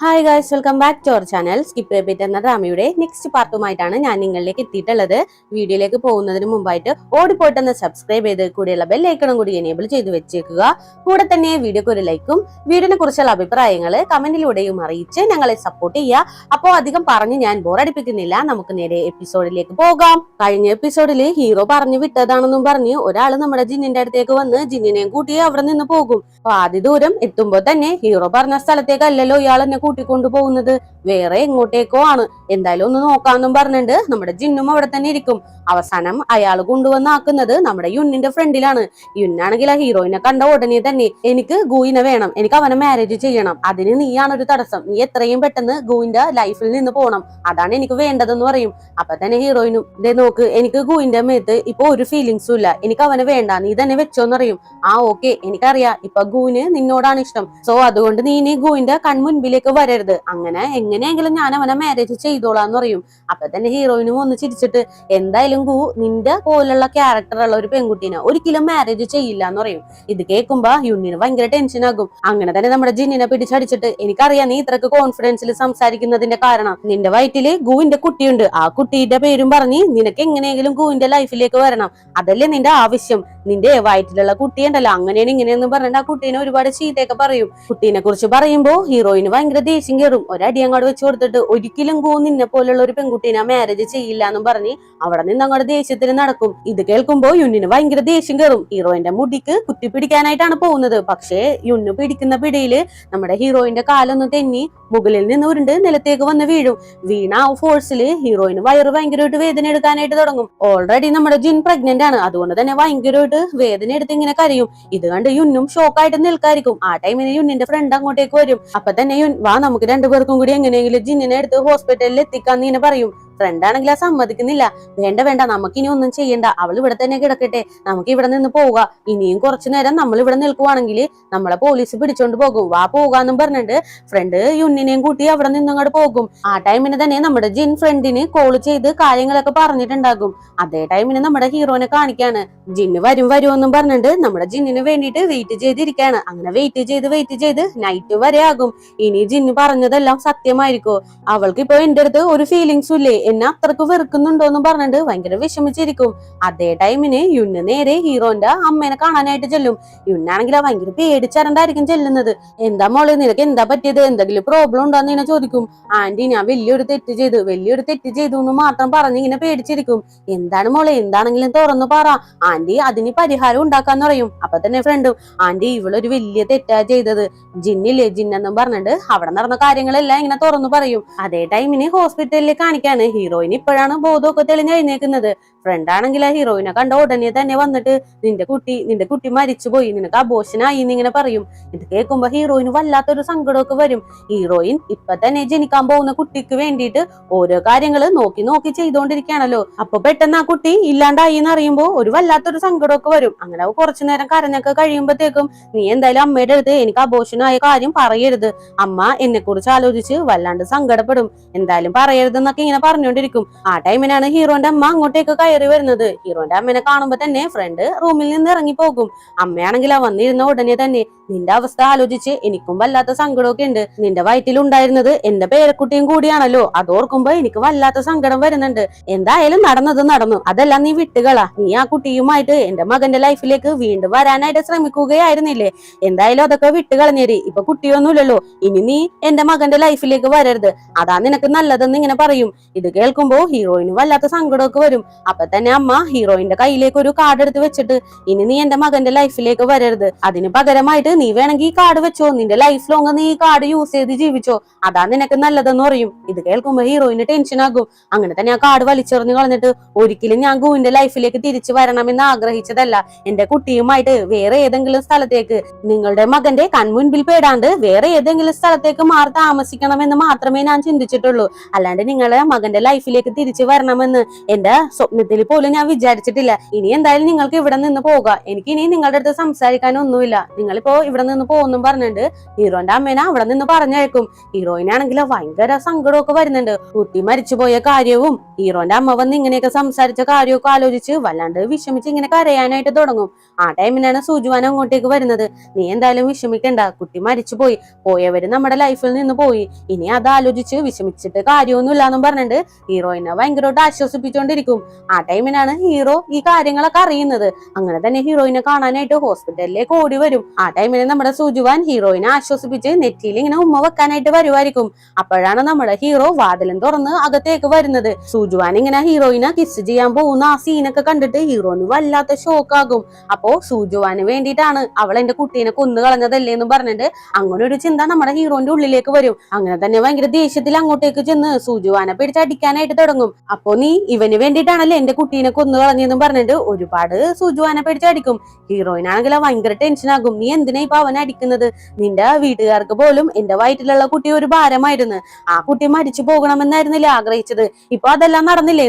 Hi guys, welcome back to our channel. Skip repeat എന്ന ഡ്രാമയുടെ next പാർട്ടുമായിട്ടാണ് ഞാൻ നിങ്ങളിലേക്ക് എത്തിയിട്ടുള്ളത്. വീഡിയോയിലേക്ക് പോകുന്നതിന് മുമ്പായിട്ട് ഓടിപ്പോയിട്ടൊന്ന് സബ്സ്ക്രൈബ് ചെയ്ത് കൂടിയുള്ള ബെല്ലൈക്കണും കൂടി എനേബിൾ ചെയ്ത് വെച്ചേക്കുക. കൂടെ തന്നെ വീഡിയോക്ക് ഒരു ലൈക്കും വീഡിയോനെ കുറിച്ചുള്ള അഭിപ്രായങ്ങൾ കമന്റിലൂടെയും അറിയിച്ച് ഞങ്ങളെ സപ്പോർട്ട് ചെയ്യുക. അപ്പോൾ അധികം പറഞ്ഞ് ഞാൻ ബോറടിപ്പിക്കുന്നില്ല, നമുക്ക് നേരെ എപ്പിസോഡിലേക്ക് പോകാം. കഴിഞ്ഞ എപ്പിസോഡിൽ ഹീറോ പറഞ്ഞു വിട്ടതാണെന്നും പറഞ്ഞ് ഒരാള് നമ്മുടെ ജിന്നിന്റെ അടുത്തേക്ക് വന്ന് ജിന്നിനെയും കൂട്ടി അവിടെ നിന്ന് പോകും. പാതി ദൂരം എത്തുമ്പോ തന്നെ ഹീറോ പറഞ്ഞ സ്ഥലത്തേക്കല്ലല്ലോ ഇയാൾ എന്നെ കൂട്ടിക്കൊണ്ടു പോകുന്നത്, വേറെ എങ്ങോട്ടേക്കോ ആണ്. എന്തായാലും ഒന്ന് നോക്കാന്നും പറഞ്ഞിട്ട് നമ്മുടെ ജിന്നും അവിടെ തന്നെ ഇരിക്കും. അവസാനം അയാൾ കൊണ്ടുവന്നാക്കുന്നത് നമ്മുടെ യുന്നിന്റെ ഫ്രണ്ടിലാണ്. യുന്നാണെങ്കിൽ ആ ഹീറോയിനെ കണ്ട ഉടനെ തന്നെ എനിക്ക് ഗൂയിനെ വേണം, എനിക്ക് അവനെ മാരേജ് ചെയ്യണം, അതിന് നീയാണ് ഒരു തടസ്സം, നീ എത്രയും പെട്ടെന്ന് ഗൂയിന്റെ ലൈഫിൽ നിന്ന് പോകണം, അതാണ് എനിക്ക് വേണ്ടതെന്ന് പറയും. അപ്പൊ തന്നെ ഹീറോയിനും ഇതേ നോക്ക്, എനിക്ക് ഗൂയിന്റെ മേത്ത് ഇപ്പൊ ഒരു ഫീലിങ്സും ഇല്ല, എനിക്ക് അവനെ വേണ്ട, നീ തന്നെ വെച്ചോന്ന് പറയും. ഓക്കെ, എനിക്കറിയാം ഇപ്പൊ ഗൂയിന് നിന്നോടാണ് ഇഷ്ടം, സോ അതുകൊണ്ട് നീ ഇനി ഗൂയിന്റെ കൺമുൻപിലേക്ക് വരരുത്, അങ്ങനെ എങ്ങനെയെങ്കിലും ഞാൻ അവനെ മാരേജ് ചെയ്തോളാന്ന് പറയും. അപ്പൊ തന്നെ ഹീറോയിനും ഒന്ന് ചിരിച്ചിട്ട് എന്തായാലും ഗു നിന്റെ പോലുള്ള ക്യാരക്ടറുള്ള ഒരു പെൺകുട്ടീനെ ഒരിക്കലും മാരേജ് ചെയ്യില്ല എന്ന് പറയും. ഇത് കേൾക്കുമ്പോ യുന്നിന് ഭയങ്കര ടെൻഷൻ ആകും. അങ്ങനെ തന്നെ നമ്മുടെ ജിന്നിനെ പിടിച്ചടിച്ചിട്ട് എനിക്കറിയാം നീ ഇത്രക്ക് കോൺഫിഡൻസിൽ സംസാരിക്കുന്നതിന്റെ കാരണം നിന്റെ വയറ്റില് ഗുവിന്റെ കുട്ടിയുണ്ട്, ആ കുട്ടിയുടെ പേരും പറഞ്ഞ് നിനക്ക് എങ്ങനെയെങ്കിലും ഗുവിന്റെ ലൈഫിലേക്ക് വരണം, അതല്ലേ നിന്റെ ആവശ്യം, നിന്റെ വയറ്റിലുള്ള കുട്ടിയുണ്ടല്ലോ അങ്ങനെയാണ് ഇങ്ങനെയെന്ന് പറഞ്ഞിട്ട് ആ കുട്ടീനെ ഒരുപാട് ചീത്തയൊക്കെ പറയും. കുട്ടീനെ കുറിച്ച് പറയുമ്പോ ഹീറോയിന് ഭയങ്കര ദേഷ്യം കയറും. ഒരടി അങ്ങോട്ട് വെച്ച് കൊടുത്തിട്ട് ഒരിക്കലും ഗു നിന്നെ പോലുള്ള ഒരു പെൺകുട്ടീനെ മാരേജ് ചെയ്യില്ല എന്നും പറഞ്ഞ് അവിടെ നിന്ന് അങ്ങോട്ട് ദേഷ്യത്തിന് നടക്കും. ഇത് കേൾക്കുമ്പോ യുന്നിന് ഭയങ്കര ദേഷ്യം കയറും. ഹീറോയിന്റെ മുടിക്ക് കുത്തിപ്പിടിക്കാനായിട്ടാണ് പോകുന്നത്. പക്ഷേ യുന്നു പിടിക്കുന്ന പിടിയില് നമ്മുടെ ഹീറോയിന്റെ കാലൊന്ന് തെന്നി മുകളിൽ നിന്ന് ഉരുണ്ട് നിലത്തേക്ക് വന്ന് വീഴും. വീണ ആ ഫോഴ്സില് ഹീറോയിന് വയറ് ഭയങ്കരമായിട്ട് വേദന എടുക്കാനായിട്ട് തുടങ്ങും. ഓൾറെഡി നമ്മുടെ ജിൻ പ്രഗ്നന്റ് ആണ്, അതുകൊണ്ട് തന്നെ ഭയങ്കരമായിട്ട് വേദന എടുത്ത് ഇങ്ങനെ കരയും. ഇത് കണ്ട് യുന്നും ഷോക്കായിട്ട് നിൽക്കായിരിക്കും. ആ ടൈമിന് യുന്നിന്റെ ഫ്രണ്ട് അങ്ങോട്ടേക്ക് വരും. അപ്പൊ തന്നെ യുൻ വാ നമുക്ക് രണ്ടുപേർക്കും കൂടി എങ്ങനെയെങ്കിലും ജിന്നിനെ എടുത്ത് ഹോസ്പിറ്റലിൽ എത്തിക്കാന്ന് ഇങ്ങനെ പറയും. ഫ്രണ്ട് ആണെങ്കിൽ ആ സമ്മതിക്കുന്നില്ല. വേണ്ട വേണ്ട, നമുക്കിനി ഒന്നും ചെയ്യണ്ട, അവൾ ഇവിടെ തന്നെ കിടക്കട്ടെ, നമുക്ക് ഇവിടെ നിന്ന് പോവുക, ഇനിയും കുറച്ചു നേരം നമ്മൾ ഇവിടെ നിൽക്കുവാണെങ്കിൽ നമ്മളെ പോലീസ് പിടിച്ചോണ്ട് പോകും, വാ പോകാന്നും പറഞ്ഞിട്ട് ഫ്രണ്ട് യുന്നിനെയും കൂട്ടി അവിടെ നിന്ന് അങ്ങോട്ട് പോകും. ആ ടൈമിന് തന്നെ നമ്മുടെ ജിൻ ഫ്രണ്ടിന് കോൾ ചെയ്ത് കാര്യങ്ങളൊക്കെ പറഞ്ഞിട്ടുണ്ടാകും. അതേ ടൈമിന് നമ്മുടെ ഹീറോനെ കാണിക്കാണ്. ജിന്ന് വരുമെന്നും പറഞ്ഞിട്ട് നമ്മുടെ ജിന്നിന് വേണ്ടിയിട്ട് വെയിറ്റ് ചെയ്തിരിക്കാണ്. അങ്ങനെ വെയിറ്റ് ചെയ്ത് നൈറ്റ് വരെ ആകും. ഇനി ജിന്ന് പറഞ്ഞതെല്ലാം സത്യമായിരിക്കോ? അവൾക്ക് ഇപ്പൊ എന്റെ അടുത്ത് ഒരു ഫീലിങ്സും ഇല്ലേ, എന്നെ അത്രക്ക് വെറുക്കുന്നുണ്ടോന്നും പറഞ്ഞിട്ട് ഭയങ്കര വിഷമിച്ചിരിക്കും. അതേ ടൈമിന് യുന്ന് നേരെ ഹീറോന്റെ അമ്മേനെ കാണാനായിട്ട് ചെല്ലും. യുന്നാണെങ്കിൽ ഭയങ്കര പേടിച്ചരണ്ടായിരിക്കും ചെല്ലുന്നത്. എന്താ മോളെ, നിനക്ക് എന്താ പറ്റിയത്, എന്തെങ്കിലും പ്രോബ്ലം ഉണ്ടോന്ന് ഇങ്ങനെ ചോദിക്കും. ആന്റി, ഞാൻ വലിയൊരു തെറ്റ് ചെയ്തു എന്ന് മാത്രം പറഞ്ഞ് ഇങ്ങനെ പേടിച്ചിരിക്കും. എന്താണ് മോളെ, എന്താണെങ്കിലും തുറന്നു പറ ആന്റി, അതിന് പരിഹാരം ഉണ്ടാക്കാന്ന് പറയും. അപ്പൊ തന്നെ ഫ്രണ്ടും ആന്റി ഇവളൊരു വലിയ തെറ്റാ ചെയ്തത്, ജിന്നില്ലേ ജിന്നെന്നും പറഞ്ഞിട്ട് അവിടെ നടന്ന കാര്യങ്ങളെല്ലാം ഇങ്ങനെ തുറന്നു പറയും. അതേ ടൈമിന് ഹോസ്പിറ്റലിൽ കാണിക്കാണ്. ഹീറോയിന് ഇപ്പോഴാണ് ബോധമൊക്കെ തെളിഞ്ഞെഴുന്നേക്കുന്നത്. ഫ്രണ്ട് ആണെങ്കിൽ ആ ഹീറോയിനെ കണ്ട ഉടനെ തന്നെ വന്നിട്ട് നിന്റെ കുട്ടി മരിച്ചുപോയി, നിനക്ക് അബോഷനായി എന്നിങ്ങനെ പറയും. ഇത് കേൾക്കുമ്പോ ഹീറോയിന് വല്ലാത്തൊരു സങ്കടമൊക്കെ വരും. ഹീറോയിൻ ഇപ്പൊ തന്നെ ജനിക്കാൻ പോകുന്ന കുട്ടിക്ക് വേണ്ടിയിട്ട് ഓരോ കാര്യങ്ങള് നോക്കി ചെയ്തുകൊണ്ടിരിക്കുകയാണല്ലോ. അപ്പൊ പെട്ടെന്ന് ആ കുട്ടി ഇല്ലാണ്ടായി എന്ന് അറിയുമ്പോ ഒരു വല്ലാത്തൊരു സങ്കടമൊക്കെ വരും. അങ്ങനെ കുറച്ചു നേരം കരഞ്ഞൊക്കെ കഴിയുമ്പോഴത്തേക്കും നീ എന്തായാലും അമ്മയുടെ അടുത്ത് എനിക്ക് അബോഷനായ കാര്യം പറയരുത്, അമ്മ എന്നെ കുറിച്ച് ആലോചിച്ച് വല്ലാണ്ട് സങ്കടപ്പെടും, എന്തായാലും പറയരുതെന്നൊക്കെ ഇങ്ങനെ പറഞ്ഞുകൊണ്ടിരിക്കും. ആ ടൈമിനാണ് ഹീറോന്റെ അമ്മ അങ്ങോട്ടേക്ക് കയറി വരുന്നത്. ഹീറോന്റെ അമ്മനെ കാണുമ്പോ തന്നെ ഫ്രണ്ട് റൂമിൽ നിന്ന് ഇറങ്ങി പോകും. അമ്മയാണെങ്കിൽ വന്നിരുന്ന ഉടനെ തന്നെ നിന്റെ അവസ്ഥ ആലോചിച്ച് എനിക്കും വല്ലാത്ത സങ്കടമൊക്കെ ഉണ്ട്, നിന്റെ വയറ്റിലുണ്ടായിരുന്നത് എന്റെ പേരക്കുട്ടിയും കൂടിയാണല്ലോ, അതോർക്കുമ്പോ എനിക്ക് വല്ലാത്ത സങ്കടം വരുന്നുണ്ട്. എന്തായാലും നടന്നത് നടന്നു, അതെല്ലാം നീ വിട്ടുകളാ, നീ ആ കുട്ടിയുമായിട്ട് എന്റെ മകന്റെ ലൈഫിലേക്ക് വീണ്ടും വരാനായിട്ട് ശ്രമിക്കുകയായിരുന്നില്ലേ, എന്തായാലും അതൊക്കെ വിട്ടുകളഞ്ഞേരി, ഇപ്പൊ കുട്ടിയൊന്നുമില്ലല്ലോ, ഇനി നീ എന്റെ മകന്റെ ലൈഫിലേക്ക് വരരുത്, അതാ നിനക്ക് നല്ലതെന്ന് ഇങ്ങനെ പറയും. ഇത് കേൾക്കുമ്പോ ഹീറോയിന് വല്ലാത്ത സങ്കടമൊക്കെ വരും. അപ്പൊ തന്നെ അമ്മ ഹീറോയിന്റെ കയ്യിലേക്ക് ഒരു കാർഡ് എടുത്ത് വെച്ചിട്ട് ഇനി നീ എന്റെ മകന്റെ ലൈഫിലേക്ക് വരരുത്, അതിന് പകരമായിട്ട് നീ വേണമെങ്കിൽ ഈ കാർഡ് വെച്ചോ, നിന്റെ ലൈഫ് ലോങ് നീ ഈ കാർഡ് യൂസ് ചെയ്ത് ജീവിച്ചോ, അതാ നിനക്ക് നല്ലതെന്ന് പറയും. ഇത് കേൾക്കുമ്പോ ഹീറോയിന് ടെൻഷൻ ആകും. അങ്ങനെ തന്നെ ആ കാർഡ് വലിച്ചെറിഞ്ഞു കളഞ്ഞിട്ട് ഒരിക്കലും ഞാൻ ഗുവിന്റെ ലൈഫിലേക്ക് തിരിച്ചു വരണമെന്ന് ആഗ്രഹിച്ചതല്ല, എന്റെ കുട്ടിയുമായിട്ട് വേറെ ഏതെങ്കിലും സ്ഥലത്തേക്ക്, നിങ്ങളുടെ മകന്റെ കൺമുൻപിൽ പേടാണ്ട് വേറെ ഏതെങ്കിലും സ്ഥലത്തേക്ക് മാറി താമസിക്കണമെന്ന് മാത്രമേ ഞാൻ ചിന്തിച്ചിട്ടുള്ളൂ, അല്ലാണ്ട് നിങ്ങളെ മകന്റെ ലൈഫിലേക്ക് തിരിച്ചു വരണമെന്ന് എന്റെ സ്വപ്നത്തിൽ പോലും ഞാൻ വിചാരിച്ചിട്ടില്ല. ഇനി എന്തായാലും നിങ്ങൾക്ക് ഇവിടെ നിന്ന് പോകാം, എനിക്ക് ഇനി നിങ്ങളുടെ അടുത്ത് സംസാരിക്കാനൊന്നുമില്ല. നിങ്ങളിപ്പോ ഇവിടെ നിന്ന് പോകുന്നു പറഞ്ഞിട്ട് ഹീറോന്റെ അമ്മേനെ അവിടെ നിന്ന് പറഞ്ഞയക്കും. ഹീറോയിനാണെങ്കിൽ ഭയങ്കര സങ്കടമൊക്കെ വരുന്നുണ്ട്. കുട്ടി മരിച്ചുപോയ കാര്യവും ഹീറോന്റെ അമ്മ വന്ന് ഇങ്ങനെയൊക്കെ സംസാരിച്ച കാര്യമൊക്കെ ആലോചിച്ച് വല്ലാണ്ട് വിഷമിച്ച് ഇങ്ങനെ കരയാനായിട്ട് തുടങ്ങും. ആ ടൈമിനാണ് സൂജുവാൻ അങ്ങോട്ടേക്ക് വരുന്നത്. നീ എന്തായാലും വിഷമിക്കണ്ട, കുട്ടി മരിച്ചുപോയി, പോയവര് നമ്മുടെ ലൈഫിൽ നിന്ന് പോയി, ഇനി അത് ആലോചിച്ച് വിഷമിച്ചിട്ട് കാര്യമൊന്നുമില്ല എന്നും പറഞ്ഞിട്ട് ഹീറോയിനെ ഭയങ്കരമായിട്ട് ആശ്വസിപ്പിച്ചുകൊണ്ടിരിക്കും. ആ ടൈമിനാണ് ഹീറോ ഈ കാര്യങ്ങളൊക്കെ അറിയുന്നത്. അങ്ങനെ തന്നെ ഹീറോയിനെ കാണാനായിട്ട് ഹോസ്പിറ്റലിലേക്ക് ഓടി വരും. ആ ടൈമിന് നമ്മുടെ സൂജുവാൻ ഹീറോയിനെ ആശ്വസിപ്പിച്ച് നെറ്റിയിൽ ഇങ്ങനെ ഉമ്മ വെക്കാനായിട്ട് വരുമായിരിക്കും. അപ്പോഴാണ് നമ്മുടെ ഹീറോ വാതിലും തുറന്ന് അകത്തേക്ക് വരുന്നത്. സൂജുവാൻ ഇങ്ങനെ ഹീറോയിനെ കിസ് ചെയ്യാൻ പോകുന്ന ആ സീനൊക്കെ കണ്ടിട്ട് ഹീറോയിന് വല്ലാത്ത ഷോക്കാകും. അപ്പോ സൂജുവാന് വേണ്ടിയിട്ടാണ് അവൾ എന്റെ കുട്ടീനെ കൊന്നു കളഞ്ഞതല്ലേ എന്ന് പറഞ്ഞിട്ട് അങ്ങനെ ഒരു ചിന്ത നമ്മുടെ ഹീറോന്റെ ഉള്ളിലേക്ക് വരും. അങ്ങനെ തന്നെ ഭയങ്കര ദേഷ്യത്തിൽ അങ്ങോട്ടേക്ക് ചെന്ന് സൂജുവാനെ പിടിച്ച് അടിക്കാനായിട്ട് തുടങ്ങും. അപ്പൊ നീ ഇവന് വേണ്ടിയിട്ടാണല്ലേ എന്റെ കുട്ടീനെ കൊന്നു കളഞ്ഞെന്ന് പറഞ്ഞിട്ട് ഒരുപാട് സൂജുവാനെ പിടിച്ചടിക്കും. ഹീറോയിനാണെങ്കിൽ ഭയങ്കര ടെൻഷനാകും. നീ എന്തിനാ ഇപ്പൊ അവനെ അടിക്കുന്നത്? നിന്റെ വീട്ടുകാർക്ക് പോലും എന്റെ വയറ്റിലുള്ള കുട്ടി ഒരു ഭാരമായിരുന്നു. ആ കുട്ടി മരിച്ചു പോകണമെന്നായിരുന്നില്ലേ ആഗ്രഹിച്ചത്? ഇപ്പൊ അതെല്ലാം നടന്നില്ലേ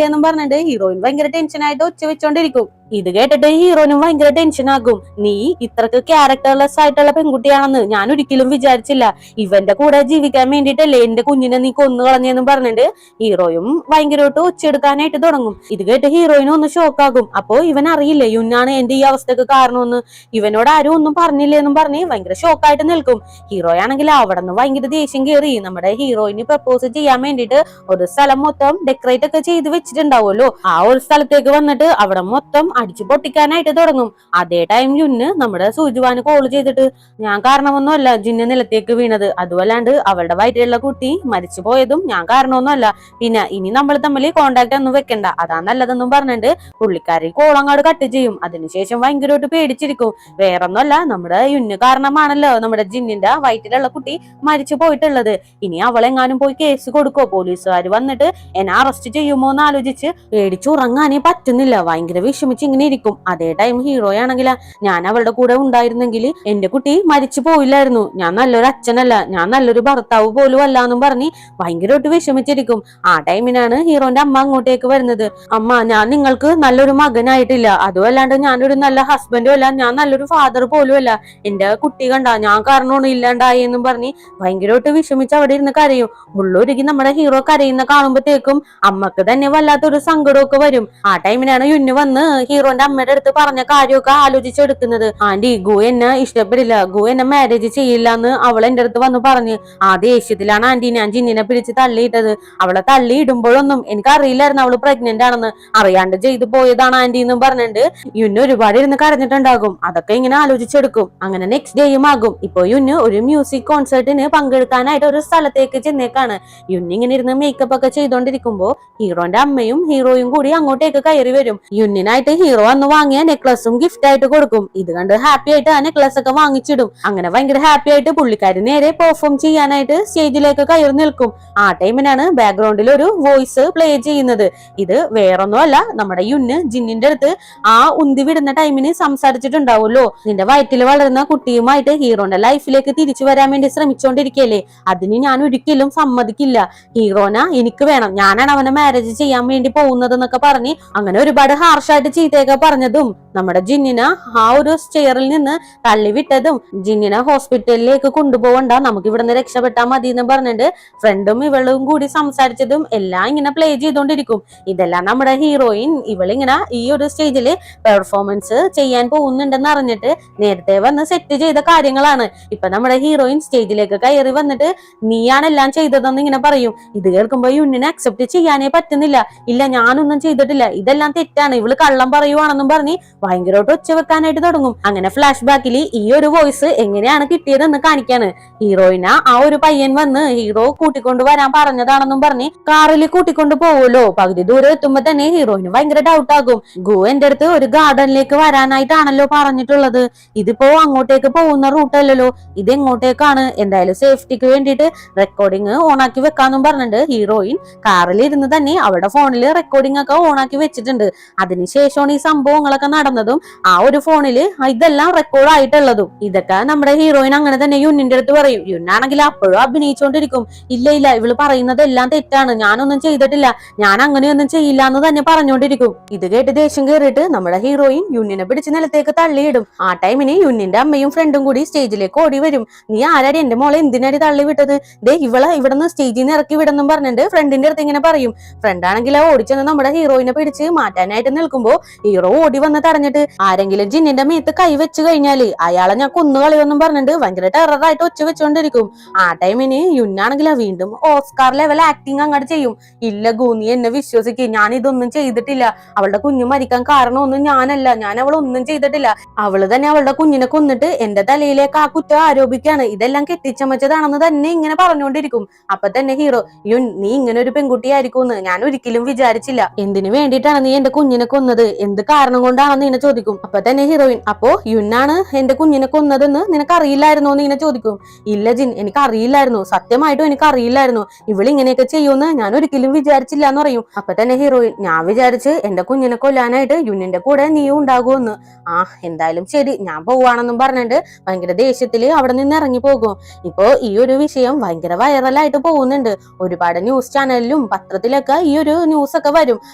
എന്നും പറഞ്ഞിട്ട് ഹീറോയിൻ ഭയങ്കര ടെൻഷനായിട്ട് ഒച്ച വെച്ചോണ്ടിരിക്കും. ഇത് കേട്ടിട്ട് ഹീറോനും ഭയങ്കര ടെൻഷനാകും. നീ ഇത്രക്ക് ക്യാരക്ടർലെസ് ആയിട്ടുള്ള പെൺകുട്ടിയാണെന്ന് ഞാൻ ഒരിക്കലും വിചാരിച്ചില്ല. ഇവന്റെ കൂടെ ജീവിക്കാൻ വേണ്ടിട്ടല്ലേ എന്റെ കുഞ്ഞിനെ നീ കൊന്നു കളഞ്ഞെന്നും പറഞ്ഞിട്ട് ഹീറോയും ഭയങ്കരമായിട്ട് ഒച്ചെടുക്കാനായിട്ട് തുടങ്ങും. ഇത് കേട്ട് ഹീറോയിനും ഒന്ന് ഷോക്കാകും. അപ്പോ ഇവൻ അറിയില്ലേ യുന്നാണ് എന്റെ ഈ അവസ്ഥക്ക് കാരണമെന്ന്? ഇവനോട് ആരും ഒന്നും പറഞ്ഞില്ലേ എന്നും പറഞ്ഞ് ഭയങ്കര ഷോക്കായിട്ട് നിൽക്കും. ഹീറോയാണെങ്കിൽ അവിടെ നിന്ന് ഭയങ്കര ദേഷ്യം കയറി നമ്മുടെ ഹീറോയിന് പ്രപ്പോസ് ചെയ്യാൻ വേണ്ടിട്ട് ഒരു സ്ഥലം മൊത്തം ഡെക്കറേറ്റ് ഒക്കെ ചെയ്ത് വെച്ചിട്ടുണ്ടാവുമല്ലോ, ആ ഒരു സ്ഥലത്തേക്ക് വന്നിട്ട് അവിടെ മൊത്തം അടിച്ചു പൊട്ടിക്കാനായിട്ട് തുടങ്ങും. അതേ ടൈം യുന്ന് നമ്മുടെ സൂജുവാന് കോൾ ചെയ്തിട്ട് ഞാൻ കാരണമൊന്നുമല്ല ജിന്ന് നിലത്തേക്ക് വീണത്, അതുമല്ലാണ്ട് അവളുടെ വയറ്റിലുള്ള കുട്ടി മരിച്ചു പോയതും ഞാൻ കാരണമൊന്നുമല്ല, പിന്നെ ഇനി നമ്മൾ തമ്മിൽ കോണ്ടാക്ട് ഒന്നും വെക്കണ്ട, അതാ നല്ലതെന്നും പറഞ്ഞിട്ട് പുള്ളിക്കാരി കോളങ്ങാട് കട്ട് ചെയ്യും. അതിനുശേഷം ഭയങ്കരമായിട്ട് പേടിച്ചിരിക്കും. വേറൊന്നുമല്ല, നമ്മുടെ യുന്ന് കാരണമാണല്ലോ നമ്മുടെ ജിന്നിന്റെ വയറ്റിലുള്ള കുട്ടി മരിച്ചു പോയിട്ടുള്ളത്. ഇനി അവളെങ്ങാനും പോയി കേസ് കൊടുക്കോ, പോലീസുകാർ വന്നിട്ട് എന്നെ അറസ്റ്റ് ചെയ്യുമോ എന്ന് ആലോചിച്ച് പേടിച്ചുറങ്ങാനേ പറ്റുന്നില്ല. ഭയങ്കര വിഷമിച്ച് ഇങ്ങനെ ഇരിക്കും. അതേ ടൈം ഹീറോയാണെങ്കിൽ ഞാൻ അവളുടെ കൂടെ ഉണ്ടായിരുന്നെങ്കിൽ എന്റെ കുട്ടി മരിച്ചു പോയില്ലായിരുന്നു, ഞാൻ നല്ലൊരു അച്ഛനല്ല, ഞാൻ നല്ലൊരു ഭർത്താവ് പോലും അല്ല എന്നും പറഞ്ഞ് ഭയങ്കരമായിട്ട് വിഷമിച്ചിരിക്കും. ആ ടൈമിനാണ് ഹീറോന്റെ അമ്മ അങ്ങോട്ടേക്ക് വരുന്നത്. അമ്മ, ഞാൻ നിങ്ങൾക്ക് നല്ലൊരു മകനായിട്ടില്ല, അതുമല്ലാണ്ട് ഞാനൊരു നല്ല ഹസ്ബൻഡും അല്ല, ഞാൻ നല്ലൊരു ഫാദർ പോലും അല്ല, എന്റെ കുട്ടി കണ്ട ഞാൻ കാരണമാണ് ഇല്ലാണ്ടായി എന്നും പറഞ്ഞ് ഭയങ്കരമായിട്ട് വിഷമിച്ച് അവിടെ ഇരുന്ന് കരയും. ഉള്ളൊരുക്കി നമ്മുടെ ഹീറോ കരയുന്ന കാണുമ്പോഴത്തേക്കും അമ്മക്ക് തന്നെ വല്ലാത്തൊരു സങ്കടമൊക്കെ വരും. ആ ടൈമിനാണ് യുന്ന് വന്ന് ഹീറോന്റെ അമ്മയുടെ അടുത്ത് പറഞ്ഞ കാര്യമൊക്കെ ആലോചിച്ചെടുക്കുന്നത്. ആന്റി, ഗു എന്നെ ഇഷ്ടപ്പെടില്ല, ഗു എന്നെ മാരേജ് ചെയ്യില്ല എന്ന് അവൾ എന്റെ അടുത്ത് വന്ന് പറഞ്ഞ് ആ ദേഷ്യത്തിലാണ് ആന്റി ഞാൻ ജിന്നിനെ പിടിച്ച് തള്ളിയിട്ടത്. അവളെ തള്ളിയിടുമ്പോഴൊന്നും എനിക്ക് അറിയില്ലായിരുന്നു അവള് പ്രഗ്നന്റ് ആണെന്ന്, അറിയാണ്ട് ചെയ്തു പോയതാണ് ആന്റി എന്നും പറഞ്ഞിട്ട് യുന്ന് ഒരുപാട് ഇരുന്ന് കരഞ്ഞിട്ടുണ്ടാകും. അതൊക്കെ ഇങ്ങനെ ആലോചിച്ചെടുക്കും. അങ്ങനെ നെക്സ്റ്റ് ഡേയും ആകും. ഇപ്പൊ യുന്ന് ഒരു മ്യൂസിക് കോൺസേർട്ടിന് പങ്കെടുക്കാനായിട്ട് ഒരു സ്ഥലത്തേക്ക് ചെന്നേക്കാണ്. യുന്ന് ഇങ്ങനെ ഇരുന്ന് മേക്കപ്പ് ഒക്കെ ചെയ്തോണ്ടിരിക്കുമ്പോ ഹീറോന്റെ അമ്മയും ഹീറോയും കൂടി അങ്ങോട്ടേക്ക് കയറി വരും. യുന്നിനായിട്ട് ഹീറോ അന്ന് വാങ്ങിയ നെക്ലസും ഗിഫ്റ്റ് ആയിട്ട് കൊടുക്കും. ഇത് കണ്ട് ഹാപ്പി ആയിട്ട് ആ നെക്ലസ് ഒക്കെ വാങ്ങിച്ചിടും. അങ്ങനെ ഭയങ്കര ഹാപ്പി ആയിട്ട് പുള്ളിക്കാരി നേരെ പെർഫോം ചെയ്യാനായിട്ട് സ്റ്റേജിലേക്ക് കയറി നിൽക്കും. ആ ടൈമിനാണ് ബാക്ക്ഗ്രൗണ്ടിൽ ഒരു വോയിസ് പ്ലേ ചെയ്യുന്നത്. ഇത് വേറൊന്നുമല്ല, നമ്മുടെ യുന്ന് ജിന്നിന്റെ അടുത്ത് ആ ഉന്തി വിടുന്ന ടൈമിന് സംസാരിച്ചിട്ടുണ്ടാവുമല്ലോ, നിന്റെ വയറ്റിൽ വളരുന്ന കുട്ടിയുമായിട്ട് ഹീറോന്റെ ലൈഫിലേക്ക് തിരിച്ചു വരാൻ വേണ്ടി ശ്രമിച്ചോണ്ടിരിക്കല്ലേ, അതിന് ഞാൻ ഒരിക്കലും സമ്മതിക്കില്ല, ഹീറോന എനിക്ക് വേണം, ഞാനാണ് അവനെ മാരേജ് ചെയ്യാൻ വേണ്ടി പോകുന്നത് എന്നൊക്കെ പറഞ്ഞ് അങ്ങനെ ഒരുപാട് ഹാർഷായിട്ട് ചീത്തയൊക്കെ പറഞ്ഞതും നമ്മുടെ ജിന്നിനെ ആ ഒരു ചെയറിൽ നിന്ന് തള്ളിവിട്ടതും ജിന്നിനെ ഹോസ്പിറ്റലിലേക്ക് കൊണ്ടുപോകണ്ട, നമുക്ക് ഇവിടുന്ന് രക്ഷപ്പെട്ടാൽ മതി എന്ന് പറഞ്ഞിട്ട് ഫ്രണ്ടും ഇവളും കൂടി സംസാരിച്ചതും എല്ലാം ഇങ്ങനെ പ്ലേ ചെയ്തോണ്ടിരിക്കും. ഇതെല്ലാം നമ്മുടെ ഹീറോയിൻ ഇവളിങ്ങനെ ഈ ഒരു സ്റ്റേജില് പെർഫോമൻസ് ചെയ്യാൻ പോകുന്നുണ്ടെന്ന് അറിഞ്ഞിട്ട് നേരത്തെ വന്ന് സെറ്റ് ചെയ്ത കാര്യങ്ങളാണ്. ഇപ്പൊ നമ്മുടെ ഹീറോയിൻ സ്റ്റേജിലേക്ക് കയറി വന്നിട്ട് നീയാണ് എല്ലാം ചെയ്തതെന്ന് ഇങ്ങനെ പറയും. ഇത് കേൾക്കുമ്പോ യുന്നിനെ അക്സെപ്റ്റ് ചെയ്യാനേ പറ്റുന്നില്ല. ഇല്ല, ഞാനൊന്നും ചെയ്തിട്ടില്ല, ഇതെല്ലാം തെറ്റാണ്, ഇവള് കള്ളം പറയുവാണെന്നും പറഞ്ഞ് ഭയങ്കരമായിട്ട് ഒച്ച വെക്കാനായിട്ട് തുടങ്ങും. അങ്ങനെ ഫ്ലാഷ് ബാക്കിൽ ഈ ഒരു വോയിസ് എങ്ങനെയാണ് കിട്ടിയതെന്ന് കാണിക്കാണ്. ഹീറോയിന ആ ഒരു പയ്യൻ വന്ന് ഹീറോ കൂട്ടിക്കൊണ്ട് വരാൻ പറഞ്ഞതാണെന്നും പറഞ്ഞ് കാറിൽ കൂട്ടിക്കൊണ്ട് പോവുമല്ലോ. പകുതി ദൂരം എത്തുമ്പോ തന്നെ ഹീറോയിന് ഭയങ്കര ഡൗട്ട് ആകും. ഗു എന്റെ അടുത്ത് ഒരു ഗാർഡനിലേക്ക് വരാനായിട്ടാണല്ലോ പറഞ്ഞിട്ടുള്ളത്, ഇതിപ്പോ അങ്ങോട്ടേക്ക് പോകുന്ന റൂട്ടല്ലല്ലോ, ഇത് എങ്ങോട്ടേക്കാണ്? എന്തായാലും സേഫ്റ്റിക്ക് വേണ്ടിയിട്ട് റെക്കോർഡിംഗ് ഓണാക്കി വെക്കാന്നും പറഞ്ഞിട്ട് ഹീറോയിൻ കാറിൽ ഇരുന്ന് തന്നെ അവളുടെ ഫോണിൽ റെക്കോർഡിംഗ് ഒക്കെ ഓണാക്കി വെച്ചിട്ടുണ്ട്. അതിനുശേഷമാണ് ഈ സംഭവങ്ങളൊക്കെ നടന്നതും ആ ഒരു ഫോണില് ഇതെല്ലാം റെക്കോർഡ് ആയിട്ടുള്ളതും. ഇതൊക്കെ നമ്മുടെ ഹീറോയിൻ അങ്ങനെ തന്നെ യുന്നിന്റെ അടുത്ത് പറയും. യുന്നാണെങ്കിൽ അപ്പോഴും അഭിനയിച്ചോണ്ടിരിക്കും. ഇല്ല ഇല്ല, ഇവള് പറയുന്നത് എല്ലാം തെറ്റാണ്, തെറ്റാണ്, ഞാനൊന്നും ചെയ്തിട്ടില്ല, ഞാൻ അങ്ങനെയൊന്നും ചെയ്യില്ല എന്ന് തന്നെ പറഞ്ഞോണ്ടിരിക്കും. ഇത് കേട്ട് ദേഷ്യം കയറിയിട്ട് നമ്മുടെ ഹീറോയിൻ യുന്നിനെ പിടിച്ച് നിലത്തേക്ക് തള്ളിയിടും. ആ ടൈമിന് യുന്നിന്റെ അമ്മയും ഫ്രണ്ടും കൂടി സ്റ്റേജിലേക്ക് ഓടി വരും. നീ ആരാടി, എന്റെ മോളെ എന്തിനാടി തള്ളി വിട്ടത്, ദേ ഇവളെ ഇവിടുന്ന് സ്റ്റേജിൽ നിന്ന് ഇറക്കി വിടുന്നും പറഞ്ഞിട്ട് ഫ്രണ്ടിന്റെ അടുത്ത് ഇങ്ങനെ പറയും. ഫ്രണ്ടാണെങ്കിൽ ഓടിച്ചെന്ന് നമ്മുടെ ഹീറോയിനെ പിടിച്ച് മാറ്റാനായിട്ട് നിൽക്കുമ്പോ ഹീറോ ഓടി വന്ന് തടഞ്ഞിട്ട്, ആരെങ്കിലും ജിന്നിന്റെ മേത്ത് കൈവച്ച് കഴിഞ്ഞാല് അയാളെ ഞാൻ കൊന്നുകളയൊന്നും പറഞ്ഞിട്ട് ഭയങ്കര ടെററായിട്ട് ഒച്ച വെച്ചോണ്ടിരിക്കും. ആ ടൈമിന് യുന്നാണെങ്കിലാ വീണ്ടും ഓസ്കാർ ലെവൽ ആക്ടിങ് അങ്ങോട്ട് ചെയ്യും. ഇല്ല ഗു, നീ എന്നെ വിശ്വസിക്കും, ഞാൻ ഇതൊന്നും ചെയ്തിട്ടില്ല, അവളുടെ കുഞ്ഞു മരിക്കാൻ കാരണമൊന്നും ഞാനല്ല, ഞാൻ അവളൊന്നും ചെയ്തിട്ടില്ല, അവള് തന്നെ അവളുടെ കുഞ്ഞിനെ കൊന്നിട്ട് എന്റെ തലയിലേക്ക് ആ കുറ്റം ആരോപിക്കാണ്, ഇതെല്ലാം കെട്ടിച്ചമച്ചതാണെന്ന് തന്നെ ഇങ്ങനെ പറഞ്ഞുകൊണ്ടിരിക്കും. അപ്പൊ തന്നെ ഹീറോ, യുൻ നീ ഇങ്ങനെ ഒരു പെൺകുട്ടിയായിരിക്കുമെന്ന് ഞാൻ ഒരിക്കലും വിചാരിച്ചില്ല, എന്തിനു വേണ്ടിയിട്ടാണ് നീ എന്റെ കുഞ്ഞിനെ കൊന്നത്, എന്ത് കാരണം കൊണ്ടാണെന്ന് ഇങ്ങനെ ചോദിക്കും. അപ്പൊ തന്നെ ഹീറോയിൻ, അപ്പോ യുന്നാണ് എന്റെ കുഞ്ഞിനെ കൊന്നതെന്ന് നിനക്ക് അറിയില്ലായിരുന്നോ എന്ന് ഇങ്ങനെ ചോദിക്കും. ഇല്ല ജിൻ, എനിക്ക് അറിയില്ലായിരുന്നു, സത്യമായിട്ടും എനിക്ക് അറിയില്ലായിരുന്നു, ഇവളിങ്ങനെയൊക്കെ ചെയ്യുമെന്ന് ഞാൻ ഒരിക്കലും വിചാരിച്ചില്ല എന്ന് പറയും. അപ്പൊ തന്നെ ഹീറോയിൻ, ഞാൻ വിചാരിച്ച് എന്റെ കുഞ്ഞിനെ കൊല്ലാനായിട്ട് യുന്നിന്റെ കൂടെ നീയും ഉണ്ടാകുമെന്ന്. ആ എന്തായാലും ശരി, ഞാൻ പോവാണെന്നും പറഞ്ഞിട്ട് ഭയങ്കര ദേഷ്യത്തില് അവിടെ നിന്ന് ഇറങ്ങി പോകും. ഇപ്പോ ഈ ഒരു വിഷയം ഭയങ്കര വൈറലായിട്ട് പോകുന്നുണ്ട്. ഒരുപാട് ന്യൂസ് ചാനലിലും പത്രത്തിലൊക്കെ ഈ ഒരു ന്യൂസ് ഒക്കെ വരും.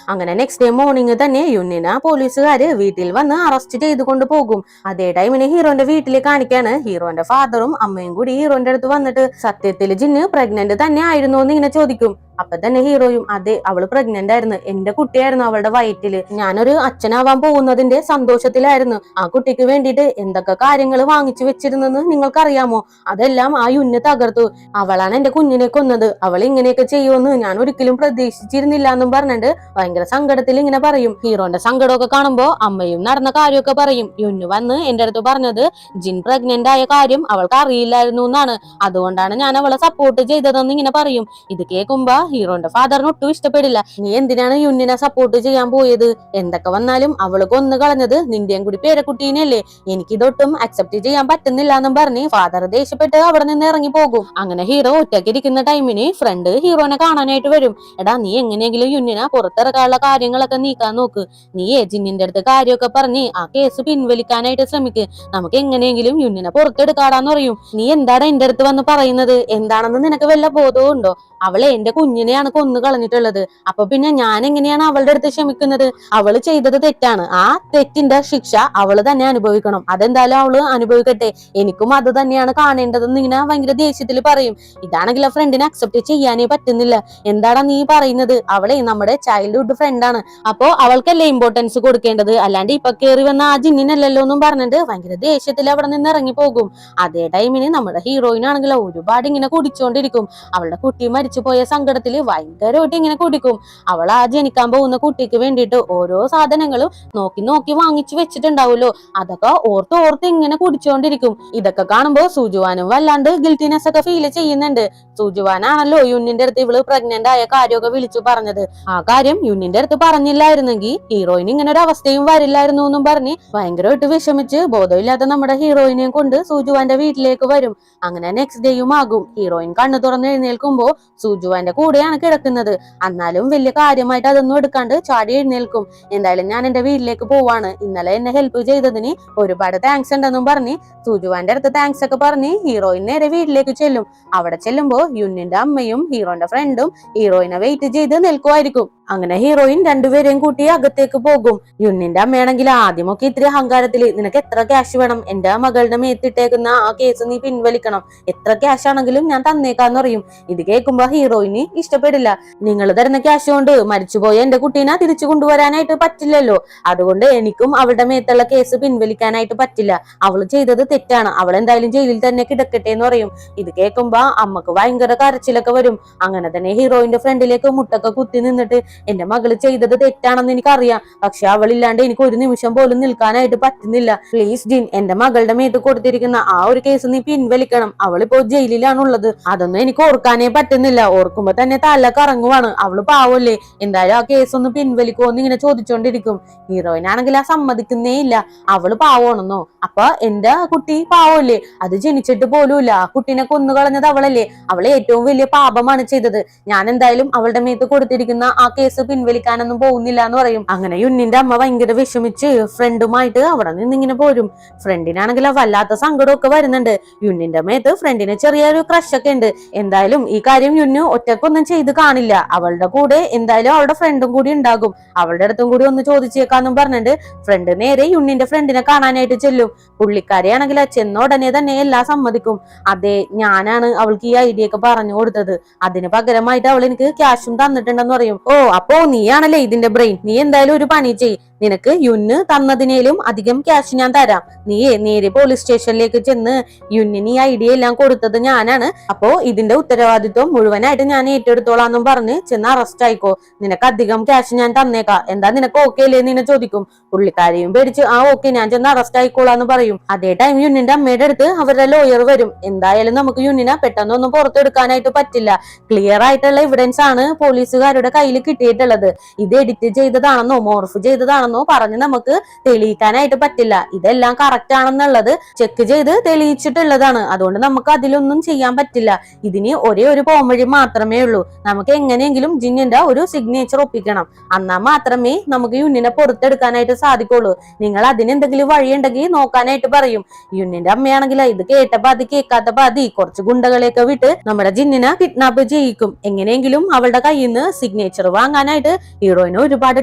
അങ്ങനെ നെക്സ്റ്റ് ഡേ മോർണിംഗ് തന്നെ യുന്നിനെ പോലീസുകാര് വീട്ടിൽ വന്ന് അറസ്റ്റ് ചെയ്തുകൊണ്ട് പോകും. അതേ ടൈമിന് ഹീറോന്റെ വീട്ടിൽ കാണിക്കാണ് ഹീറോന്റെ ഫാദറും അമ്മയും കൂടി ഹീറോന്റെ അടുത്ത് വന്നിട്ട്, സത്യത്തിൽ ജിന്ന് പ്രഗ്നന്റ് തന്നെ ആയിരുന്നു എന്ന് ഇങ്ങനെ ചോദിക്കും. അപ്പൊ തന്നെ ഹീറോയും, അതെ അവള് പ്രഗ്നന്റ് ആയിരുന്നു, എന്റെ കുട്ടിയായിരുന്നു അവളുടെ വയറ്റില്, ഞാനൊരു അച്ഛനാവാൻ പോകുന്നതിന്റെ സന്തോഷത്തിലായിരുന്നു, ആ കുട്ടിക്ക് വേണ്ടിയിട്ട് എന്തൊക്കെ കാര്യങ്ങൾ വാങ്ങിച്ചു വെച്ചിരുന്നെന്ന് നിങ്ങൾക്കറിയാമോ, അതെല്ലാം ആ യുന്ന് തകർത്തു, അവളാണ് എന്റെ കുഞ്ഞിനെ കൊന്നത്, അവൾ ഇങ്ങനെയൊക്കെ ചെയ്യുമെന്ന് ഞാൻ ഒരിക്കലും പ്രതീക്ഷിച്ചിരുന്നില്ല എന്നും പറഞ്ഞിട്ട് ഭയങ്കര സങ്കടത്തിൽ ഇങ്ങനെ പറയും. ഹീറോന്റെ സങ്കടമൊക്കെ കാണുമ്പോ അമ്മയും നടന്ന കാര്യമൊക്കെ പറയും. യുന്ന് വന്ന് എന്റെ അടുത്ത് പറഞ്ഞത് ജിൻ പ്രഗ്നന്റ് ആയ കാര്യം അവൾക്ക് അറിയില്ലായിരുന്നു എന്നാണ്, അതുകൊണ്ടാണ് ഞാൻ അവളെ സപ്പോർട്ട് ചെയ്തതെന്ന് ഇങ്ങനെ പറയും. ഇത് കേൾക്കുമ്പോ ഹീറോന്റെ ഫാദറിന് ഒട്ടും ഇഷ്ടപ്പെടില്ല. നീ എന്തിനാണ് യുന്നിനെ സപ്പോർട്ട് ചെയ്യാൻ പോയത്, എന്തൊക്കെ വന്നാലും അവള് കൊന്നു കളഞ്ഞത് നിന്റെയും കൂടി പേരക്കുട്ടീനല്ലേ, എനിക്കിതൊട്ടും അക്സെപ്റ്റ് ചെയ്യാൻ പറ്റുന്നില്ല എന്നും പറഞ്ഞ് ഫാദർ ദേഷ്യപ്പെട്ട് അവിടെ നിന്ന് ഇറങ്ങി പോകും. അങ്ങനെ ഹീറോ ഒറ്റയ്ക്കിരിക്കുന്ന ടൈമിന് ഫ്രണ്ട് ഹീറോനെ കാണാനായിട്ട് വരും. എടാ നീ എങ്ങനെയെങ്കിലും യുന്നിനെ പുറത്തിറക്കാനുള്ള കാര്യങ്ങളൊക്കെ നീക്കാൻ നോക്ക്, നീ ജിന്നിന്റെ അടുത്ത് കാര്യമൊക്കെ പറഞ്ഞ് ആ കേസ് പിൻവലിക്കാനായിട്ട് ശ്രമിക്ക്, നമുക്ക് എങ്ങനെയെങ്കിലും യുന്നിനെ പുറത്തെടുക്കാടാന്ന് പറയും. നീ എന്താണ് എന്റെ അടുത്ത് വന്ന് പറയുന്നത്, എന്താണെന്ന് നിനക്ക് വല്ല ബോധവും ഉണ്ടോ, അവളെ എന്റെ കുഞ്ഞിനെയാണ് കൊന്നു കളഞ്ഞിട്ടുള്ളത്, അപ്പൊ പിന്നെ ഞാൻ എങ്ങനെയാണ് അവളുടെ അടുത്ത് ക്ഷമിക്കുന്നത്, അവള് ചെയ്തത് തെറ്റാണ്, ആ തെറ്റിന്റെ ശിക്ഷ അവള് തന്നെ അനുഭവിക്കണം, അതെന്തായാലും അവള് അനുഭവിക്കട്ടെ, എനിക്കും അത് തന്നെയാണ് കാണേണ്ടതെന്ന് ഇങ്ങനെ ഭയങ്കര ദേഷ്യത്തിൽ പറയും. ഇതാണെങ്കിൽ ആ ഫ്രണ്ടിനെ അക്സെപ്റ്റ് ചെയ്യാനേ പറ്റുന്നില്ല. എന്താടാ നീ പറയുന്നത്, അവളെ നമ്മുടെ ചൈൽഡ്ഹുഡ് ഫ്രണ്ടാണ്, അപ്പോ അവൾക്കല്ലേ ഇമ്പോർട്ടൻസ് കൊടുക്കേണ്ടത്, അല്ലാണ്ട് ഇപ്പൊ കയറി വന്ന ആ ജിന്നിനല്ലല്ലോ എന്നും പറഞ്ഞിട്ട് ഭയങ്കര ദേഷ്യത്തിൽ അവിടെ നിന്ന് ഇറങ്ങി പോകും. അതേ ടൈമിന് നമ്മുടെ ഹീറോയിൻ ആണെങ്കിലോ ഒരുപാട് ഇങ്ങനെ കുടിച്ചോണ്ടിരിക്കും. അവളുടെ കുട്ടി മരിച്ചുപോയ സങ്കടത്തില് ഭയങ്കരമായിട്ട് ഇങ്ങനെ കുടിക്കും. അവൾ ആ ജനിക്കാൻ പോകുന്ന കുട്ടിക്ക് വേണ്ടിയിട്ട് ഓരോ സാധനങ്ങളും നോക്കി നോക്കി വാങ്ങിച്ചു വെച്ചിട്ടുണ്ടാവുമല്ലോ, അതൊക്കെ ഓർത്ത് ഓർത്ത് ഇങ്ങനെ കുടിച്ചോണ്ടിരിക്കും. ഇതൊക്കെ കാണുമ്പോ സുജുവാനും വല്ലാണ്ട് ഗിൽറ്റിനെസ് ഒക്കെ ഫീൽ ചെയ്യുന്നുണ്ട്. സുജുവാനാണല്ലോ യുന്നിന്റെ അടുത്ത് ഇവള് പ്രഗ്നന്റ് ആയ കാര്യമൊക്കെ വിളിച്ചു പറഞ്ഞത്, ആ കാര്യം യുന്നിന്റെ അടുത്ത് പറഞ്ഞില്ലായിരുന്നെങ്കിൽ ഹീറോയിന് ഇങ്ങനെ ഒരു അവസ്ഥയും വരില്ലായിരുന്നു എന്നും പറഞ്ഞ് ഭയങ്കരമായിട്ട് വിഷമിച്ച് ബോധമില്ലാത്ത നമ്മുടെ ഹീറോയിനെയും കൊണ്ട് സുജുവാന്റെ വീട്ടിലേക്ക് വരും. അങ്ങനെ നെക്സ്റ്റ് ഡേയും ആകും. ഹീറോയിൻ കണ്ണു തുറന്ന് എഴുന്നേൽക്കുമ്പോ സുജുവാന്റെ കൂടെയാണ് കിടക്കുന്നത്. എന്നാലും വലിയ കാര്യമായിട്ട് അതൊന്നും എടുക്കാണ്ട് ചാടി എഴുന്നേൽക്കും. എന്തായാലും ഞാൻ എന്റെ വീട്ടിലേക്ക് പോവാണ്, ഇന്നലെ എന്നെ ഹെൽപ്പ് ചെയ്തതിന് ഒരുപാട് താങ്ക്സ് ഉണ്ടെന്നും പറഞ്ഞ് സുജുവാന്റെ അടുത്ത് താങ്ക്സ് ഒക്കെ പറഞ്ഞ് ഹീറോയിൻ നേരെ വീട്ടിലേക്ക് ചെല്ലും. അവിടെ ചെല്ലുമ്പോ യുന്നിന്റെ അമ്മയും ഹീറോന്റെ ഫ്രണ്ടും ഹീറോയിനെ വെയിറ്റ് ചെയ്ത് നിൽക്കുമായിരിക്കും. അങ്ങനെ ഹീറോയിൻ രണ്ടുപേരെയും കൂട്ടി അകത്തേക്ക് പോകും. യുന്നിന്റെ അമ്മയാണെങ്കിൽ ആദ്യമൊക്കെ ഇത്തിരി അഹങ്കാരത്തില്, നിനക്ക് എത്ര ക്യാഷ് വേണം, എന്റെ മകളുടെ മേത്തിട്ടേക്കുന്ന ആ കേസ് നീ പിൻവലിക്കണം, എത്ര ക്യാഷ് ആണെങ്കിലും ഞാൻ തന്നേക്കാന്ന് പറയും. ഇത് കേൾക്കുമ്പോ ഹീറോയിന് ഇഷ്ടപ്പെടില്ല. നിങ്ങൾ തരുന്ന ക്യാഷ് കൊണ്ട് മരിച്ചുപോയ എന്റെ കുട്ടീനെ തിരിച്ചു കൊണ്ടുവരാനായിട്ട് പറ്റില്ലല്ലോ, അതുകൊണ്ട് എനിക്കും അവളുടെ മേത്തുള്ള കേസ് പിൻവലിക്കാനായിട്ട് പറ്റില്ല, അവള് ചെയ്തത് തെറ്റാണ്, അവൾ എന്തായാലും ജയിലിൽ തന്നെ കിടക്കട്ടെ എന്ന് പറയും. ഇത് കേൾക്കുമ്പോ അമ്മക്ക് ഭയങ്കര കരച്ചിലൊക്കെ വരും. അങ്ങനെ തന്നെ ഹീറോയിന്റെ ഫ്രണ്ടിലേക്ക് മുട്ടൊക്കെ കുത്തി നിന്നിട്ട്, എന്റെ മകള് ചെയ്തത് തെറ്റാണെന്ന് എനിക്കറിയാം, പക്ഷെ അവളില്ലാണ്ട് എനിക്ക് ഒരു നിമിഷം പോലും നിൽക്കാനായിട്ട് പറ്റുന്നില്ല, പ്ലീസ് ജിൻ എന്റെ മകളുടെ മേത്ത് കൊടുത്തിരിക്കുന്ന ആ ഒരു കേസ് നീ പിൻവലിക്കണം, അവളിപ്പോ ജയിലിലാണുള്ളത്, അതൊന്നും എനിക്ക് ഓർക്കാനേ പറ്റുന്നില്ല, ഓർക്കുമ്പോ തന്നെ തല കറങ്ങുവാണ്, അവള് പാവല്ലേ, എന്തായാലും ആ കേസ് ഒന്ന് പിൻവലിക്കുമോ എന്ന് ഇങ്ങനെ ചോദിച്ചോണ്ടിരിക്കും. ഹീറോയിനാണെങ്കിൽ ആ സമ്മതിക്കുന്നേ ഇല്ല, അവള് പാവമാണെന്നോ, അപ്പൊ എന്റെ കുട്ടി പാവല്ലേ, അത് ജനിച്ചിട്ട് പോലുമില്ല, ആ കുട്ടീനെ കൊന്നു കളഞ്ഞത് അവളല്ലേ, അവളെ ഏറ്റവും വലിയ പാപമാണ് ചെയ്തത്, ഞാൻ എന്തായാലും അവളുടെ മേത്ത് കൊടുത്തിരിക്കുന്ന ആ കേസ് പിൻവലിക്കാനൊന്നും പോകുന്നില്ല എന്ന് പറയും. അങ്ങനെ യുന്നിന്റെ അമ്മ ഭയങ്കര വിഷമിച്ച് ഫ്രണ്ടുമായിട്ട് അവിടെ നിന്ന് ഇങ്ങനെ പോരും. ഫ്രണ്ടിനാണെങ്കിൽ വല്ലാത്ത സങ്കടമൊക്കെ വരുന്നുണ്ട്. യുന്നിന്റെ മേത്ത് ഫ്രണ്ടിന് ചെറിയൊരു ക്രഷ് ഒക്കെ ഉണ്ട്. എന്തായാലും ഈ കാര്യം യുന്നു ഒറ്റക്കൊന്നും ചെയ്ത് കാണില്ല. അവളുടെ കൂടെ എന്തായാലും അവളുടെ ഫ്രണ്ടും കൂടി ഉണ്ടാകും. അവളുടെ അടുത്തും കൂടി ഒന്ന് ചോദിച്ചേക്കാന്നും പറഞ്ഞിട്ട് ഫ്രണ്ട് നേരെ യുന്നിന്റെ ഫ്രണ്ടിനെ കാണാനായിട്ട് ചെല്ലും. പുള്ളിക്കാരിയാണെങ്കിൽ ചെന്ന ഉടനെ തന്നെ എല്ലാം സമ്മതിക്കും. അതെ, ഞാനാണ് അവൾക്ക് ഈ ഐഡിയ ഒക്കെ പറഞ്ഞു കൊടുത്തത്. അതിന് പകരമായിട്ട് അവൾ എനിക്ക് ക്യാഷും തന്നിട്ടുണ്ടെന്ന് പറയും. ഓ, അപ്പോ നീയാണല്ലേ ഇതിന്റെ ബ്രെയിൻ. നീ എന്തായാലും ഒരു പണി ചെയ്. നിനക്ക് യുന്ന് തന്നതിനേലും അധികം ക്യാഷ് ഞാൻ തരാം. നീ നേരെ പോലീസ് സ്റ്റേഷനിലേക്ക് ചെന്ന് യുന്നിന് ഈ ഐഡിയ എല്ലാം കൊടുത്തത് ഞാനാണ്. അപ്പോ ഇതിന്റെ ഉത്തരവാദിത്വം മുഴുവനായിട്ട് ഞാൻ ഏറ്റെടുത്തോളാന്നും പറഞ്ഞ് ചെന്ന് അറസ്റ്റ് ആയിക്കോ. നിനക്ക് അധികം ക്യാഷ് ഞാൻ തന്നേക്കാം. എന്താ നിനക്ക് ഓക്കെ അല്ലേ നിന്നെ ചോദിക്കും. പുള്ളിക്കാരിയും പേടിച്ച് ആ ഓക്കെ ഞാൻ ചെന്ന് അറസ്റ്റ് ആയിക്കോളാന്ന് പറയും. അതേ ടൈം യുന്നിന്റെ അമ്മയുടെ അടുത്ത് അവരുടെ ലോയർ വരും. എന്തായാലും നമുക്ക് യുന്നിനെ പെട്ടെന്നൊന്നും പുറത്തെടുക്കാനായിട്ട് പറ്റില്ല. ക്ലിയർ ആയിട്ടുള്ള എവിഡൻസ് ആണ് പോലീസുകാരുടെ കയ്യിൽ കിട്ടിയിട്ടുള്ളത്. ഇത് എഡിറ്റ് ചെയ്തതാണെന്നോ മോർഫ് ചെയ്തതാണെന്നോ പറഞ്ഞ് നമുക്ക് തെളിയിക്കാനായിട്ട് പറ്റില്ല. ഇതെല്ലാം കറക്റ്റ് ആണെന്നുള്ളത് ചെക്ക് ചെയ്ത് തെളിയിച്ചിട്ടുള്ളതാണ്. അതുകൊണ്ട് നമുക്ക് അതിലൊന്നും ചെയ്യാൻ പറ്റില്ല. ഇതിന് ഒരേ ഒരു പോംവഴി മാത്രമേ ഉള്ളൂ. നമുക്ക് എങ്ങനെയെങ്കിലും ജിന്നിന്റെ ഒരു സിഗ്നേച്ചർ ഒപ്പിക്കണം. എന്നാൽ മാത്രമേ നമുക്ക് യുന്നിനെ പുറത്തെടുക്കാനായിട്ട് സാധിക്കുള്ളൂ. നിങ്ങൾ അതിനെന്തെങ്കിലും വഴിയുണ്ടെങ്കിൽ നോക്കാനായിട്ട് പറയും. യുന്നിന്റെ അമ്മയാണെങ്കിൽ ഇത് കേട്ട പാതി കേൾക്കാത്ത പാതി കുറച്ച് ഗുണ്ടകളെയൊക്കെ വിട്ട് നമ്മുടെ ജിന്നിനെ കിഡ്നാപ്പ് ചെയ്യിക്കും. എങ്ങനെയെങ്കിലും അവളുടെ കയ്യിൽ നിന്ന് സിഗ്നേച്ചർ വാങ്ങാനായിട്ട് ഹീറോയിന് ഒരുപാട്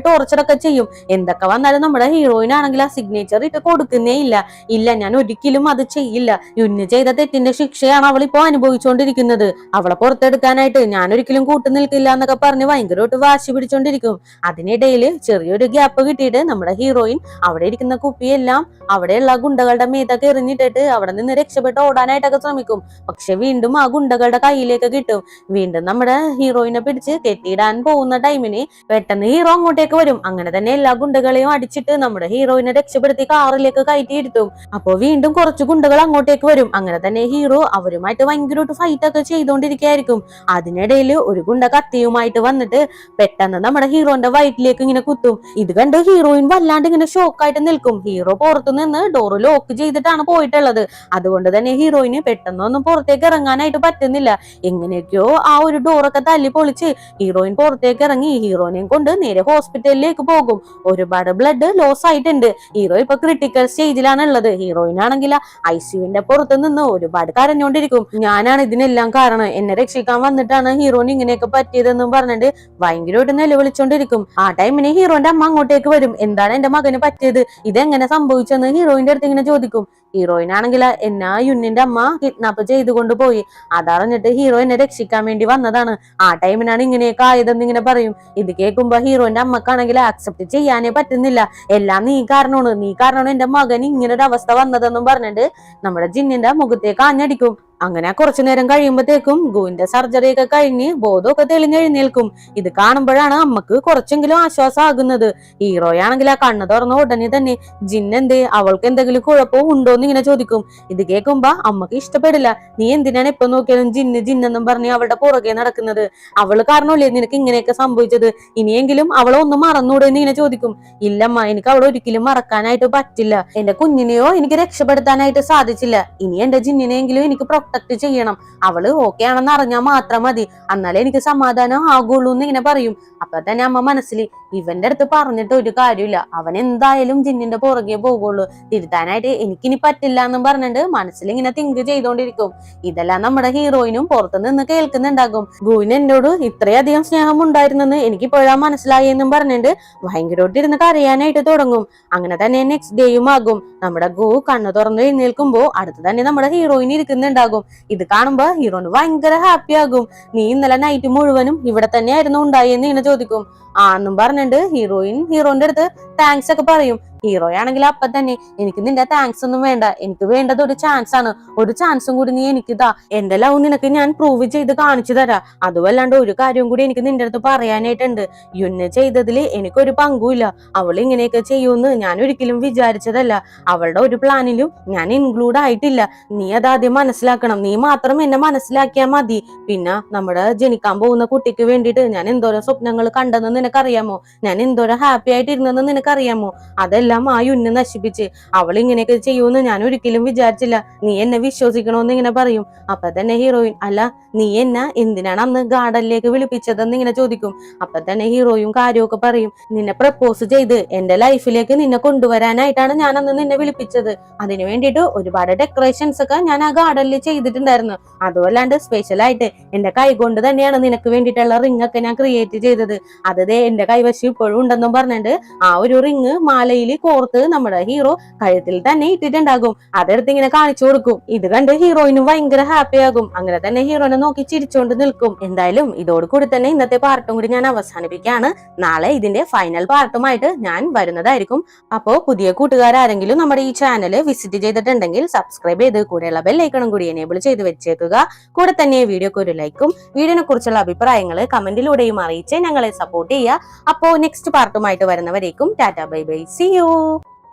ടോർച്ചറൊക്കെ ചെയ്യും. എന്തൊക്കെ വന്നാലും നമ്മുടെ ഹീറോയിൻ ആണെങ്കിൽ ആ സിഗ്നേച്ചർ ഇട്ട് കൊടുക്കുന്നേ ഇല്ല, ഞാൻ ഒരിക്കലും അത് ചെയ്യില്ല. യുന്ന് ചെയ്ത തെറ്റിന്റെ ശിക്ഷയാണ് അവൾ ഇപ്പോ അനുഭവിച്ചുകൊണ്ടിരിക്കുന്നത്. അവളെ പുറത്തെടുക്കാനായിട്ട് ഞാൻ ഒരിക്കലും കൂട്ടു നിൽക്കില്ല എന്നൊക്കെ പറഞ്ഞ് ഭയങ്കരമായിട്ട് വാശി പിടിച്ചോണ്ടിരിക്കും. അതിനിടയിൽ ചെറിയൊരു ഗ്യാപ്പ് കിട്ടിയിട്ട് നമ്മുടെ ഹീറോയിൻ അവിടെ ഇരിക്കുന്ന കുപ്പിയെല്ലാം അവിടെയുള്ള ഗുണ്ടകളുടെ മേത്തൊക്കെ എറിഞ്ഞിട്ടിട്ട് അവിടെ നിന്ന് രക്ഷപ്പെട്ട് ഓടാനായിട്ടൊക്കെ ശ്രമിക്കും. പക്ഷെ വീണ്ടും ആ ഗുണ്ടകളുടെ കയ്യിലേക്ക് കിട്ടും. വീണ്ടും നമ്മുടെ ഹീറോയിനെ പിടിച്ച് കെട്ടിയിടാൻ പോകുന്ന ടൈമിന് പെട്ടെന്ന് ഹീറോ അങ്ങോട്ടേക്ക് വരും. അങ്ങനെ തന്നെ എല്ലാ ഗുണ്ടകളെയും അടിച്ചിട്ട് നമ്മുടെ ഹീറോയിനെ രക്ഷപ്പെടുത്തി കാറിലേക്ക് കയറ്റിയിരുത്തും. അപ്പോ വീണ്ടും കുറച്ച് ഗുണ്ടകൾ അങ്ങോട്ടേക്ക് വരും. അങ്ങനെ തന്നെ ഹീറോ അവരുമായിട്ട് ഭയങ്കരമായിട്ട് ഫൈറ്റ് ഒക്കെ ചെയ്തോണ്ടിരിക്കുകയായിരിക്കും. അതിനിടയിൽ ഒരു ഗുണ്ട കത്തിയുമായിട്ട് വന്നിട്ട് പെട്ടെന്ന് നമ്മുടെ ഹീറോന്റെ വയറ്റിലേക്ക് ഇങ്ങനെ കുത്തും. ഇത് കണ്ട് ഹീറോയിൻ വല്ലാണ്ട് ഇങ്ങനെ ഷോക്കായിട്ട് നിൽക്കും. ഹീറോ പുറത്തു നിന്ന് ഡോറ് ലോക്ക് ചെയ്തിട്ടാണ് പോയിട്ടുള്ളത്. അതുകൊണ്ട് തന്നെ ഹീറോയിന് പെട്ടെന്നൊന്നും പുറത്തേക്ക് ഇറങ്ങാനായിട്ട് പറ്റുന്നില്ല. എങ്ങനെയൊക്കെയോ ആ ഒരു ഡോറൊക്കെ തല്ലി പൊളിച്ച് ഹീറോയിൻ പുറത്തേക്ക് ഇറങ്ങി ഹീറോയിനെയും കൊണ്ട് നേരെ ഹോസ്പിറ്റലിലേക്ക് പോകും. ഒരുപാട് ബ്ലഡ് ലോസ് ആയിട്ടുണ്ട്. ഹീറോ ഇപ്പൊ ക്രിട്ടിക്കൽ സ്റ്റേജിലാണ് ഉള്ളത്. ഹീറോയിൻ ആണെങ്കിൽ ഐസിയുവിന്റെ പുറത്ത് നിന്ന് ഒരുപാട് കരഞ്ഞോണ്ടിരിക്കും. ഞാനാണ് ഇതിനെല്ലാം കാരണം, എന്നെ രക്ഷിക്കാൻ വന്നിട്ടാണ് ഹീറോയിന് ഇങ്ങനെയൊക്കെ പറ്റിയതെന്നും പറഞ്ഞിട്ട് ഭയങ്കരമായിട്ട് നിലവിളിച്ചോണ്ടിരിക്കും. ആ ടൈമിന് ഹീറോന്റെ അമ്മ അങ്ങോട്ടേക്ക് വരും. എന്താണ് എന്റെ മകന് പറ്റിയത്, ഇതെങ്ങനെ സംഭവിച്ചെന്ന് ഹീറോയിന്റെ അടുത്ത് ഇങ്ങനെ ചോദിക്കും. ഹീറോയിൻ ആണെങ്കിൽ എന്നാ യുന്നിന്റെ അമ്മ കിഡ്നാപ്പ് ചെയ്തുകൊണ്ട് പോയി, അതറിഞ്ഞിട്ട് ഹീറോ എന്നെ രക്ഷിക്കാൻ വേണ്ടി വന്നതാണ്. ആ ടൈമിനാണ് ഇങ്ങനെയൊക്കെ ആയതെന്ന് ഇങ്ങനെ പറയും. ഇത് കേൾക്കുമ്പോ ഹീറോയിന്റെ അമ്മക്കാണെങ്കിൽ ആക്സെപ്റ്റ് ചെയ്യാനേ പറ്റുന്നില്ല. എല്ലാം നീ കാരണമാണ് എന്റെ മകന് ഇങ്ങനെ ഒരു അവസ്ഥ വന്നതെന്നും പറഞ്ഞിട്ട് നമ്മുടെ ജിന്നിന്റെ മുഖത്തേക്ക് ആഞ്ഞടിക്കും. അങ്ങനെ കുറച്ചു നേരം കഴിയുമ്പോഴത്തേക്കും ഗുവിന്റെ സർജറി ഒക്കെ കഴിഞ്ഞ് ബോധമൊക്കെ തെളിഞ്ഞെഴുന്നേൽക്കും. ഇത് കാണുമ്പോഴാണ് അമ്മക്ക് കുറച്ചെങ്കിലും ആശ്വാസം ആകുന്നത്. ഹീറോയാണെങ്കിൽ ആ കണ്ണ് തുറന്ന ഉടനെ തന്നെ ജിന്നെന്തേ, അവൾക്ക് എന്തെങ്കിലും കുഴപ്പവും ഉണ്ടോന്ന് ഇങ്ങനെ ചോദിക്കും. ഇത് കേൾക്കുമ്പോ അമ്മക്ക് ഇഷ്ടപ്പെടില്ല. നീ എന്തിനാണ് എപ്പോ നോക്കിയാലും ജിന്നെന്നും പറഞ്ഞ് അവളുടെ പുറകെ നടക്കുന്നത്? അവള് കാരണമല്ലേ നിനക്ക് ഇങ്ങനെയൊക്കെ സംഭവിച്ചത്? ഇനിയെങ്കിലും അവളെ ഒന്ന് മറന്നൂടെ എന്ന് ഇങ്ങനെ ചോദിക്കും. ഇല്ലമ്മ, എനിക്ക് അവളെ ഒരിക്കലും മറക്കാനായിട്ട് പറ്റില്ല. എന്റെ കുഞ്ഞിനെയോ എനിക്ക് രക്ഷപ്പെടുത്താനായിട്ട് സാധിച്ചില്ല. ഇനി എന്റെ ജിന്നിനെയെങ്കിലും എനിക്ക് പ്രൊട്ടക്ട് ചെയ്യണം. അവള് ഓക്കെ ആണെന്ന് അറിഞ്ഞാൽ മാത്രം മതി, എന്നാലേ എനിക്ക് സമാധാനം ആകുള്ളൂ എന്ന് ഇങ്ങനെ പറയും. അപ്പൊ തന്നെ അമ്മ മനസ്സിൽ ഇവന്റെ അടുത്ത് പറഞ്ഞിട്ട് ഒരു കാര്യമില്ല, അവൻ എന്തായാലും ജിന്നിന്റെ പുറകെ പോകുള്ളൂ, തിരുത്താനായിട്ട് എനിക്കിനി പറ്റില്ല എന്നും പറഞ്ഞിട്ട് മനസ്സിൽ ഇങ്ങനെ തിങ്ക് ചെയ്തോണ്ടിരിക്കും. ഇതെല്ലാം നമ്മുടെ ഹീറോയിനും പുറത്തു നിന്ന് കേൾക്കുന്നുണ്ടാകും. ഗുവിന് എന്നോട് ഇത്രയധികം സ്നേഹം ഉണ്ടായിരുന്നെന്ന് എനിക്കിപ്പോഴാ മനസ്സിലായി എന്നും പറഞ്ഞിട്ട് ഭയങ്കരമായിട്ട് ഇരുന്ന് കരയാനായിട്ട് തുടങ്ങും. അങ്ങനെ തന്നെ നെക്സ്റ്റ് ഡേയും ആകും. നമ്മുടെ ഗു കണ്ണു തുറന്ന് എഴുന്നേൽക്കുമ്പോ അടുത്ത് തന്നെ നമ്മുടെ ഹീറോയിൻ ഇരിക്കുന്നുണ്ടാകും. ഇത് കാണുമ്പോ ഹീറോന് ഭയങ്കര ഹാപ്പി ആകും. നീ ഇന്നലെ നൈറ്റ് മുഴുവനും ഇവിടെ തന്നെയായിരുന്നു ഉണ്ടായി എന്ന് ഇങ്ങനെ ചോദിക്കും. ആന്നും പറഞ്ഞിട്ട് ഹീറോന്റെ അടുത്ത് താങ്ക്സ് ഒക്കെ പറയും. ഹീറോയാണെങ്കിൽ അപ്പൊ തന്നെ എനിക്ക് നിന്റെ താങ്ക്സ് ഒന്നും വേണ്ട, എനിക്ക് വേണ്ടത് ഒരു ചാൻസ് ആണ്. ഒരു ചാൻസും കൂടി നീ എനിക്ക് താ. എന്റെ ലവ് നിനക്ക് ഞാൻ പ്രൂവ് ചെയ്ത് കാണിച്ചു തരാം. അതുമല്ലാണ്ട് ഒരു കാര്യവും കൂടി എനിക്ക് നിന്റെ അടുത്ത് പറയാനായിട്ടുണ്ട്. യുന്ന് ചെയ്തതില് എനിക്കൊരു പങ്കുമില്ല. അവൾ ഇങ്ങനെയൊക്കെ ചെയ്യൂന്ന് ഞാൻ ഒരിക്കലും വിചാരിച്ചതല്ല. അവളുടെ ഒരു പ്ലാനിലും ഞാൻ ഇൻക്ലൂഡ് ആയിട്ടില്ല. നീ അതാദ്യം മനസ്സിലാക്കണം. നീ മാത്രം എന്നെ മനസ്സിലാക്കിയാൽ മതി. പിന്നെ നമ്മുടെ ജനിക്കാൻ പോകുന്ന കുട്ടിക്ക് വേണ്ടിയിട്ട് ഞാൻ എന്തോരം സ്വപ്നങ്ങൾ കണ്ടെന്ന് നിനക്കറിയാമോ? ഞാൻ എന്തോരം ഹാപ്പി ആയിട്ടിരുന്നെന്ന് നിനക്കറിയാമോ? അതെല്ലാം എല്ലാം ആ യുന്നെ നശിപ്പിച്ച്. അവൾ ഇങ്ങനെയൊക്കെ ചെയ്യുമെന്ന് ഞാൻ ഒരിക്കലും വിചാരിച്ചില്ല. നീ എന്നെ വിശ്വസിക്കണോന്ന് ഇങ്ങനെ പറയും. അപ്പൊ തന്നെ ഹീറോയിൻ, അല്ല നീ എന്നെ എന്തിനാണ് അന്ന് ഗാർഡനിലേക്ക് വിളിപ്പിച്ചതെന്ന് ഇങ്ങനെ ചോദിക്കും. അപ്പൊ തന്നെ ഹീറോയും കാര്യമൊക്കെ പറയും. നിന്നെ പ്രപ്പോസ് ചെയ്ത് എന്റെ ലൈഫിലേക്ക് നിന്നെ കൊണ്ടുവരാനായിട്ടാണ് ഞാൻ അന്ന് നിന്നെ വിളിപ്പിച്ചത്. അതിനു വേണ്ടിയിട്ട് ഒരുപാട് ഡെക്കറേഷൻസ് ഒക്കെ ഞാൻ ആ ഗാർഡനിൽ ചെയ്തിട്ടുണ്ടായിരുന്നു. അതുമല്ലാണ്ട് സ്പെഷ്യൽ ആയിട്ട് എന്റെ കൈ കൊണ്ട് തന്നെയാണ് നിനക്ക് വേണ്ടിയിട്ടുള്ള റിംഗ് ഒക്കെ ഞാൻ ക്രിയേറ്റ് ചെയ്തത്. അത് എന്റെ കൈവശം ഇപ്പോഴും ഉണ്ടെന്നും പറഞ്ഞിട്ട് ആ ഒരു റിംഗ് മാലയിൽ കോർത്ത് നമ്മുടെ ഹീറോ കഴുത്തിൽ തന്നെ ഇട്ടിട്ടുണ്ടാകും. അതെടുത്ത് ഇങ്ങനെ കാണിച്ചു കൊടുക്കും. ഇത് കണ്ട് ഹീറോയിനും ഭയങ്കര ഹാപ്പി ആകും. അങ്ങനെ തന്നെ ഹീറോനെ നോക്കി ചിരിച്ചോണ്ട് നിൽക്കും. എന്തായാലും ഇതോടുകൂടി തന്നെ ഇന്നത്തെ പാർട്ടും കൂടി ഞാൻ അവസാനിപ്പിക്കുകയാണ്. നാളെ ഇതിന്റെ ഫൈനൽ പാർട്ടുമായിട്ട് ഞാൻ വരുന്നതായിരിക്കും. അപ്പോ പുതിയ കൂട്ടുകാരെങ്കിലും നമ്മുടെ ഈ ചാനൽ വിസിറ്റ് ചെയ്തിട്ടുണ്ടെങ്കിൽ സബ്സ്ക്രൈബ് ചെയ്ത് കൂടെയുള്ള ബെല്ലൈക്കണും കൂടി എനേബിൾ ചെയ്ത് വെച്ചേക്കുക. കൂടെ തന്നെ വീഡിയോക്ക് ഒരു ലൈക്കും വീഡിയോനെ കുറിച്ചുള്ള അഭിപ്രായങ്ങൾ കമന്റിലൂടെയും അറിയിച്ച് ഞങ്ങളെ സപ്പോർട്ട് ചെയ്യുക. അപ്പോ നെക്സ്റ്റ് പാർട്ടുമായിട്ട് വരുന്നവരേക്കും tata bye bye, see U.